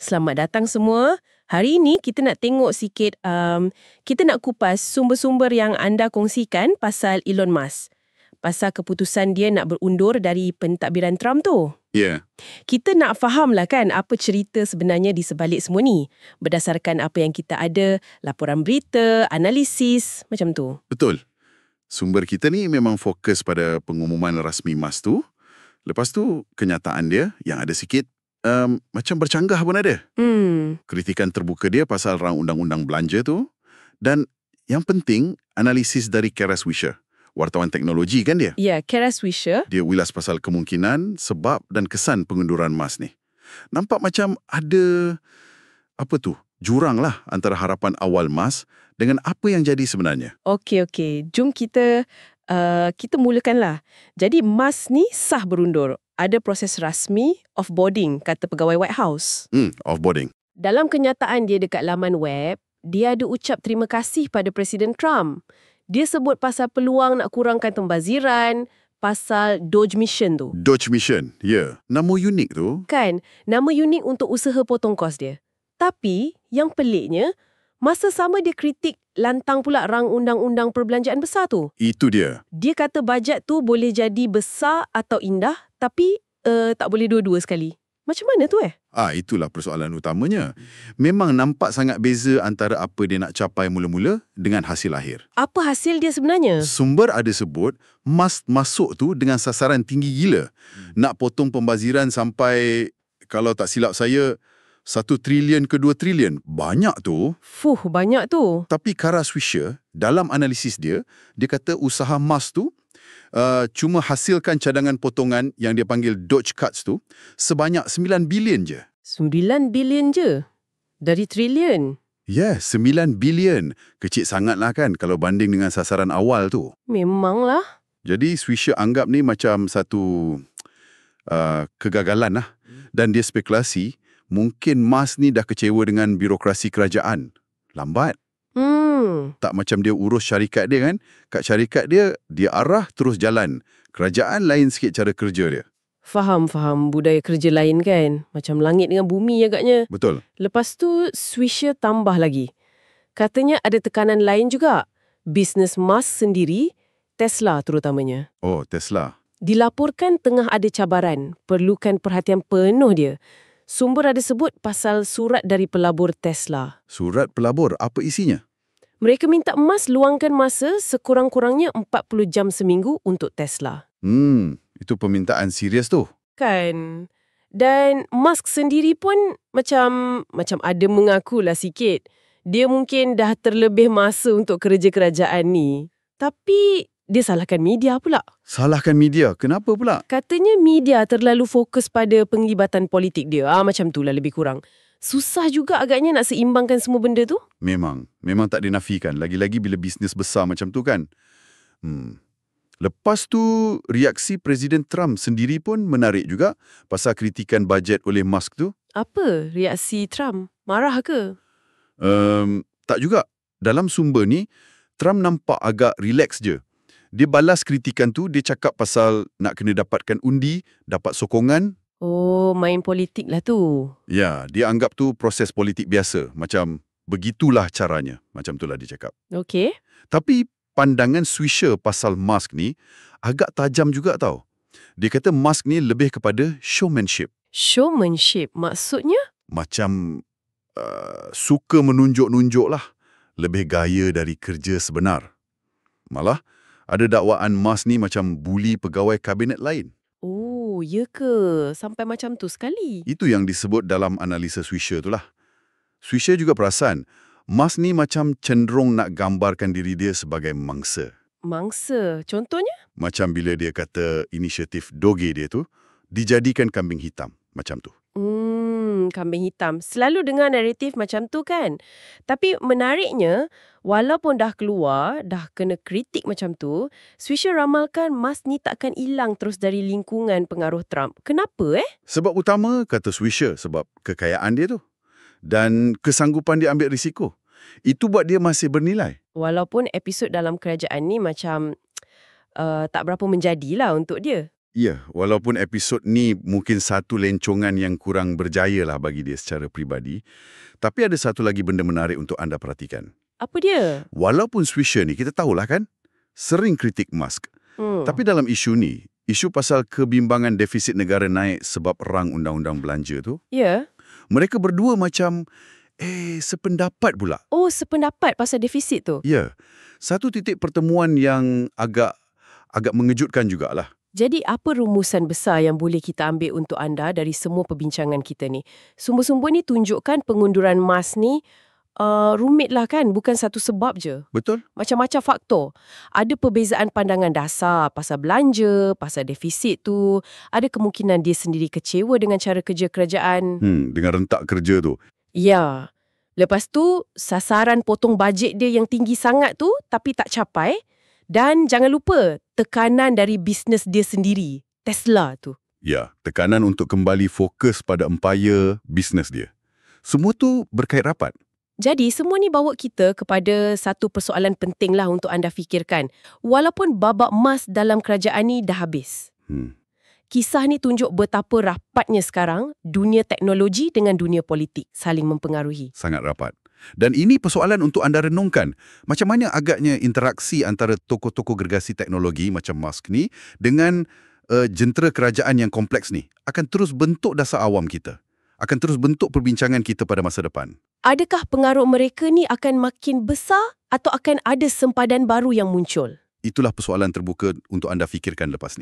Selamat datang semua. Hari ini kita nak tengok sikit, kita nak kupas sumber-sumber yang anda kongsikan pasal Elon Musk. Pasal keputusan dia nak berundur dari pentadbiran Trump tu. Ya, Kita nak faham lah kan apa cerita sebenarnya di sebalik semua ni. Berdasarkan apa yang kita ada, laporan berita, analisis, macam tu. betul. Sumber kita ni memang fokus pada pengumuman rasmi Musk tu. Lepas tu, kenyataan dia yang ada sikit macam bercanggah pun ada. Kritikan terbuka dia pasal rang undang-undang belanja tu. Dan yang penting, analisis dari Kara Swisher. Wartawan teknologi kan dia? Ya, Kara Swisher. Dia ulas pasal kemungkinan, sebab dan kesan pengunduran Musk ni. Nampak macam ada, jurang lah antara harapan awal Musk dengan apa yang jadi sebenarnya. Okey. Jom kita mulakanlah. Jadi Musk ni sah berundur. Ada proses rasmi offboarding, kata pegawai White House. Offboarding. Dalam kenyataan dia dekat laman web, dia ada ucap terima kasih pada Presiden Trump. Dia sebut pasal peluang nak kurangkan pembaziran, pasal Doge Mission tu. Doge Mission, ya. Nama unik tu. Kan, nama unik untuk usaha potong kos dia. Tapi, yang peliknya, masa sama dia kritik lantang pula rang undang-undang perbelanjaan besar tu. Itu dia. Dia kata bajet tu boleh jadi besar atau indah, tapi tak boleh dua-dua sekali. Macam mana tu Itulah persoalan utamanya. Memang nampak sangat beza antara apa dia nak capai mula-mula dengan hasil akhir. Apa hasil dia sebenarnya? Sumber ada sebut, Musk masuk tu dengan sasaran tinggi gila. Nak potong pembaziran sampai, kalau tak silap saya, 1 trilion ke 2 trilion. Banyak tu. Banyak tu. Tapi Kara Swisher, dalam analisis dia kata usaha Musk tu cuma hasilkan cadangan potongan yang dia panggil Doge Cuts tu sebanyak 9 bilion je. 9 bilion je? Dari trilion? Ya, 9 bilion. Kecil sangatlah kan kalau banding dengan sasaran awal tu. Memanglah. Jadi Swisher anggap ni macam satu kegagalan lah. Dan dia spekulasi, mungkin Musk ni dah kecewa dengan birokrasi kerajaan. Lambat. Tak macam dia urus syarikat dia kan. Kat syarikat dia arah terus jalan. Kerajaan lain sikit cara kerja dia. Faham. Budaya kerja lain kan. Macam langit dengan bumi agaknya. Betul. Lepas tu, Swisher tambah lagi. Katanya ada tekanan lain juga. Bisnes Musk sendiri, Tesla terutamanya. Oh, Tesla. Dilaporkan tengah ada cabaran. Perlukan perhatian penuh dia. Sumber ada sebut pasal surat dari pelabur Tesla. Surat pelabur, apa isinya? Mereka minta Musk luangkan masa sekurang-kurangnya 40 jam seminggu untuk Tesla. Itu permintaan serius tu. Kan. Dan Musk sendiri pun macam ada mengakulah sikit. Dia mungkin dah terlebih masa untuk kerja kerajaan ni. Tapi dia salahkan media pula. Salahkan media? Kenapa pula? Katanya media terlalu fokus pada penglibatan politik dia. Macam itulah lebih kurang. Susah juga agaknya nak seimbangkan semua benda tu. Memang tak dinafikan. Lagi-lagi bila bisnes besar macam tu kan. Lepas tu, reaksi Presiden Trump sendiri pun menarik juga pasal kritikan bajet oleh Musk tu. Apa reaksi Trump? Marah ke? Tak juga. Dalam sumber ni, Trump nampak agak relax je. Dia balas kritikan tu, dia cakap pasal nak kena dapatkan undi, dapat sokongan. Main politik lah tu. Ya, dia anggap tu proses politik biasa. Macam begitulah caranya. Macam itulah dia cakap. Okey. Tapi pandangan Swisher pasal Musk ni agak tajam juga tau. Dia kata Musk ni lebih kepada showmanship. Showmanship? Maksudnya? Macam suka menunjuk-nunjuk lah. Lebih gaya dari kerja sebenar. Malah, ada dakwaan Musk ni macam buli pegawai kabinet lain. Ya ke? Sampai macam tu sekali? Itu yang disebut dalam analisa Swisher tu lah. Swisher juga perasan, Musk ni macam cenderung nak gambarkan diri dia sebagai mangsa. Mangsa? Contohnya? Macam bila dia kata inisiatif Doge dia tu dijadikan kambing hitam. Macam tu. Kambing hitam. Selalu dengar naratif macam tu kan? Tapi menariknya, walaupun dah keluar, dah kena kritik macam tu, Swisher ramalkan Musk ni takkan hilang terus dari lingkungan pengaruh Trump. Kenapa Sebab utama, kata Swisher, sebab kekayaan dia tu. Dan kesanggupan dia ambil risiko. Itu buat dia masih bernilai. Walaupun episod dalam kerajaan ni macam tak berapa menjadilah untuk dia. Ya, walaupun episod ni mungkin satu lencongan yang kurang berjaya lah bagi dia secara peribadi, tapi ada satu lagi benda menarik untuk anda perhatikan. Apa dia? Walaupun Swisher ni, kita tahulah kan, sering kritik Musk. Tapi dalam isu ni, isu pasal kebimbangan defisit negara naik sebab rang undang-undang belanja tu, Ya. mereka berdua macam, sependapat pula. Oh, sependapat pasal defisit tu. Ya, satu titik pertemuan yang agak mengejutkan jugalah. Jadi apa rumusan besar yang boleh kita ambil untuk anda dari semua perbincangan kita ni? Sumber-sumber ni tunjukkan pengunduran Musk ni rumit lah kan, bukan satu sebab je. Betul? Macam-macam faktor. Ada perbezaan pandangan dasar pasal belanja, pasal defisit tu. Ada kemungkinan dia sendiri kecewa dengan cara kerja kerajaan. Dengan rentak kerja tu. Ya. Lepas tu, sasaran potong bajet dia yang tinggi sangat tu tapi tak capai. Dan jangan lupa, tekanan dari bisnes dia sendiri, Tesla tu. Ya, tekanan untuk kembali fokus pada empayar bisnes dia. Semua tu berkait rapat. Jadi, semua ni bawa kita kepada satu persoalan penting lah untuk anda fikirkan. Walaupun babak emas dalam kerajaan ni dah habis. Kisah ni tunjuk betapa rapatnya sekarang dunia teknologi dengan dunia politik saling mempengaruhi. Sangat rapat. Dan ini persoalan untuk anda renungkan. Macam mana agaknya interaksi antara tokoh-tokoh gergasi teknologi macam Musk ni dengan jentera kerajaan yang kompleks ni akan terus bentuk dasar awam kita. Akan terus bentuk perbincangan kita pada masa depan. Adakah pengaruh mereka ni akan makin besar atau akan ada sempadan baru yang muncul? Itulah persoalan terbuka untuk anda fikirkan lepas ni.